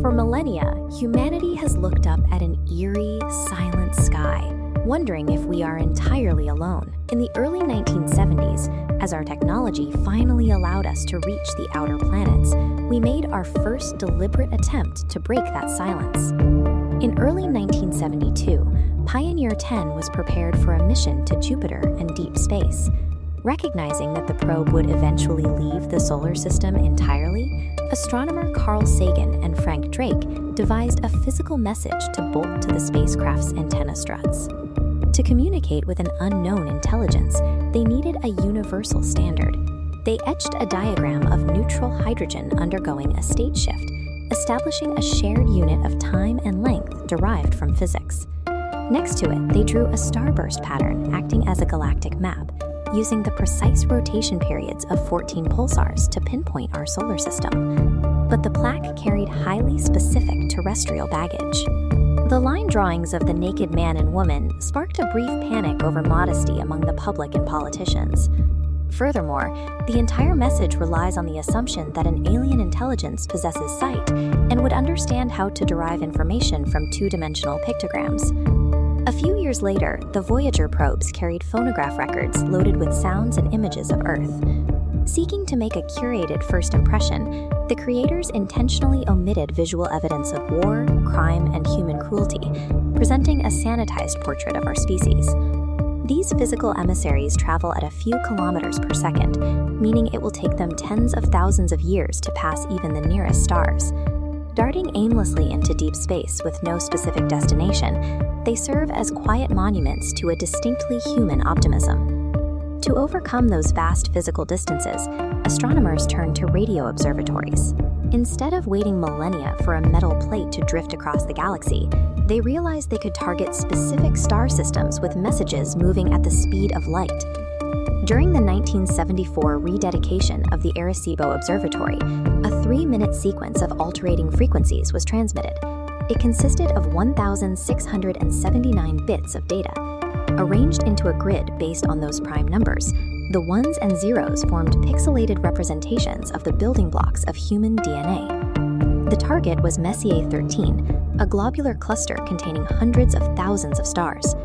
For millennia, humanity has looked up at an eerie, silent sky, wondering if we are entirely alone. In the early 1970s, as our technology finally allowed us to reach the outer planets, we made our first deliberate attempt to break that silence. In early 1972, Pioneer 10 was prepared for a mission to Jupiter and deep space. Recognizing that the probe would eventually leave the solar system entirely, astronomer Carl Sagan and Frank Drake devised a physical message to bolt to the spacecraft's antenna struts. To communicate with an unknown intelligence, they needed a universal standard. They etched a diagram of neutral hydrogen undergoing a state shift, establishing a shared unit of time and length derived from physics. Next to it, they drew a starburst pattern acting as a galactic map, using the precise rotation periods of 14 pulsars to pinpoint our solar system. But the plaque carried highly specific terrestrial baggage. The line drawings of the naked man and woman sparked a brief panic over modesty among the public and politicians. Furthermore, the entire message relies on the assumption that an alien intelligence possesses sight and would understand how to derive information from two-dimensional pictograms. A few years later, the Voyager probes carried phonograph records loaded with sounds and images of Earth. Seeking to make a curated first impression, the creators intentionally omitted visual evidence of war, crime, and human cruelty, presenting a sanitized portrait of our species. These physical emissaries travel at a few kilometers per second, meaning it will take them tens of thousands of years to pass even the nearest stars. Darting aimlessly into deep space with no specific destination, they serve as quiet monuments to a distinctly human optimism. To overcome those vast physical distances, astronomers turn to radio observatories. Instead of waiting millennia for a metal plate to drift across the galaxy, they realized they could target specific star systems with messages moving at the speed of light. During the 1974 rededication of the Arecibo Observatory, a 3-minute sequence of alternating frequencies was transmitted. It consisted of 1,679 bits of data. Arranged into a grid based on those prime numbers, the ones and zeros formed pixelated representations of the building blocks of human DNA. The target was Messier 13, a globular cluster containing hundreds of thousands of stars.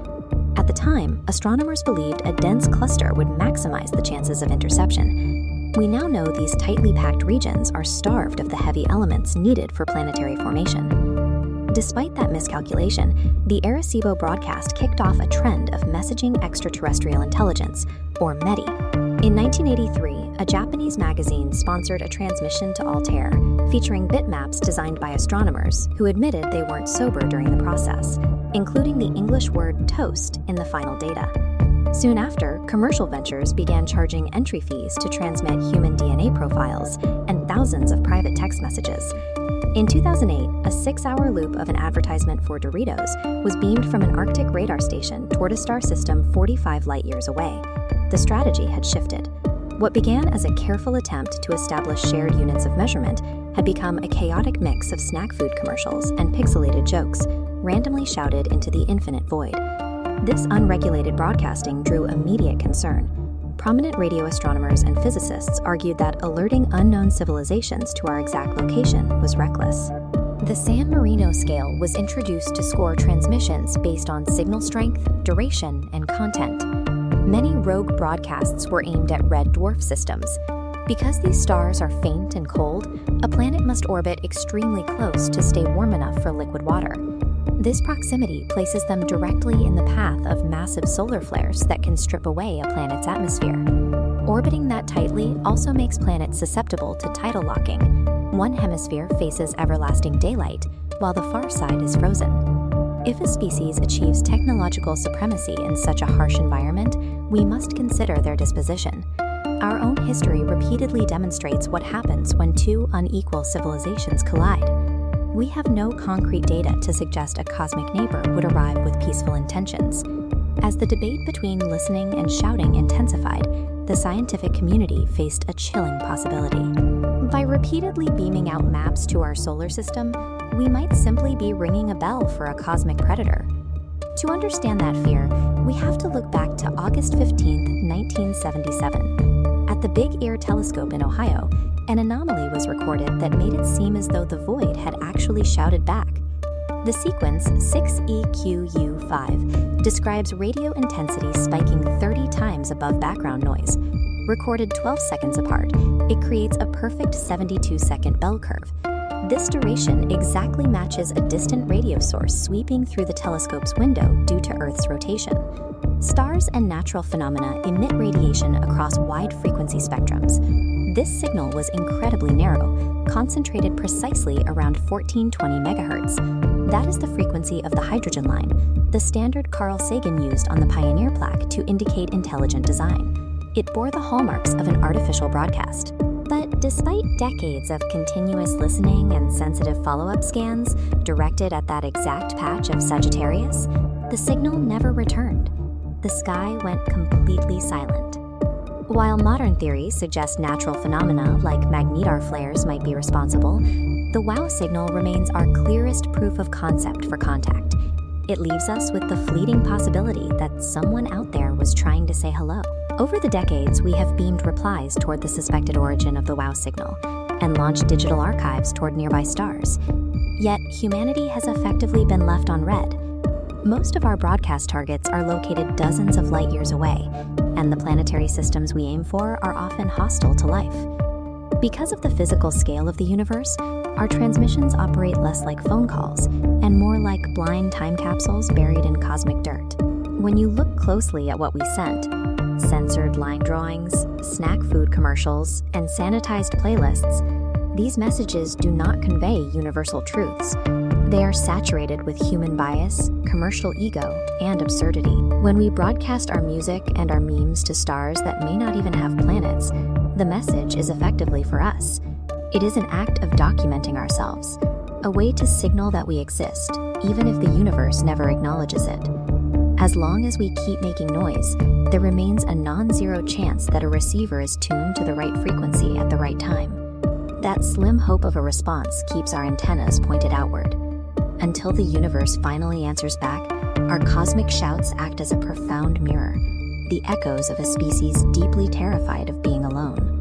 At the time, astronomers believed a dense cluster would maximize the chances of interception. We now know these tightly packed regions are starved of the heavy elements needed for planetary formation. Despite that miscalculation, the Arecibo broadcast kicked off a trend of Messaging Extraterrestrial Intelligence, or METI. In 1983, a Japanese magazine sponsored a transmission to Altair, featuring bitmaps designed by astronomers who admitted they weren't sober during the process, including the English word toast in the final data. Soon after, commercial ventures began charging entry fees to transmit human DNA profiles and thousands of private text messages. In 2008, a 6-hour loop of an advertisement for Doritos was beamed from an Arctic radar station toward a star system 45 light-years away. The strategy had shifted. What began as a careful attempt to establish shared units of measurement had become a chaotic mix of snack food commercials and pixelated jokes, randomly shouted into the infinite void. This unregulated broadcasting drew immediate concern. Prominent radio astronomers and physicists argued that alerting unknown civilizations to our exact location was reckless. The San Marino scale was introduced to score transmissions based on signal strength, duration, and content. Many rogue broadcasts were aimed at red dwarf systems. Because these stars are faint and cold, a planet must orbit extremely close to stay warm enough for liquid water. This proximity places them directly in the path of massive solar flares that can strip away a planet's atmosphere. Orbiting that tightly also makes planets susceptible to tidal locking. One hemisphere faces everlasting daylight, while the far side is frozen. If a species achieves technological supremacy in such a harsh environment, we must consider their disposition. Our own history repeatedly demonstrates what happens when two unequal civilizations collide. We have no concrete data to suggest a cosmic neighbor would arrive with peaceful intentions. As the debate between listening and shouting intensified, the scientific community faced a chilling possibility. By repeatedly beaming out maps to our solar system, we might simply be ringing a bell for a cosmic predator. To understand that fear, we have to look back to August 15, 1977. At the Big Ear Telescope in Ohio, An anomaly was recorded that made it seem as though the void had actually shouted back. The sequence 6EQU5 describes radio intensity spiking 30 times above background noise. Recorded 12 seconds apart, it creates a perfect 72-second bell curve. This duration exactly matches a distant radio source sweeping through the telescope's window due to Earth's rotation. Stars and natural phenomena emit radiation across wide frequency spectrums. This signal was incredibly narrow, concentrated precisely around 1420 megahertz. That is the frequency of the hydrogen line, the standard Carl Sagan used on the Pioneer plaque to indicate intelligent design. It bore the hallmarks of an artificial broadcast. But despite decades of continuous listening and sensitive follow-up scans directed at that exact patch of Sagittarius, the signal never returned. The sky went completely silent. While modern theories suggest natural phenomena like magnetar flares might be responsible, the WOW signal remains our clearest proof of concept for contact. It leaves us with the fleeting possibility that someone out there was trying to say hello. Over the decades, we have beamed replies toward the suspected origin of the WOW signal and launched digital archives toward nearby stars. Yet, humanity has effectively been left on red. Most of our broadcast targets are located dozens of light years away, and the planetary systems we aim for are often hostile to life. Because of the physical scale of the universe, our transmissions operate less like phone calls and more like blind time capsules buried in cosmic dirt. When you look closely at what we sent, censored line drawings, snack food commercials, and sanitized playlists, these messages do not convey universal truths. They are saturated with human bias, commercial ego, and absurdity. When we broadcast our music and our memes to stars that may not even have planets, the message is effectively for us. It is an act of documenting ourselves, a way to signal that we exist, even if the universe never acknowledges it. As long as we keep making noise, there remains a non-zero chance that a receiver is tuned to the right frequency at the right time. That slim hope of a response keeps our antennas pointed outward. Until the universe finally answers back, our cosmic shouts act as a profound mirror, the echoes of a species deeply terrified of being alone.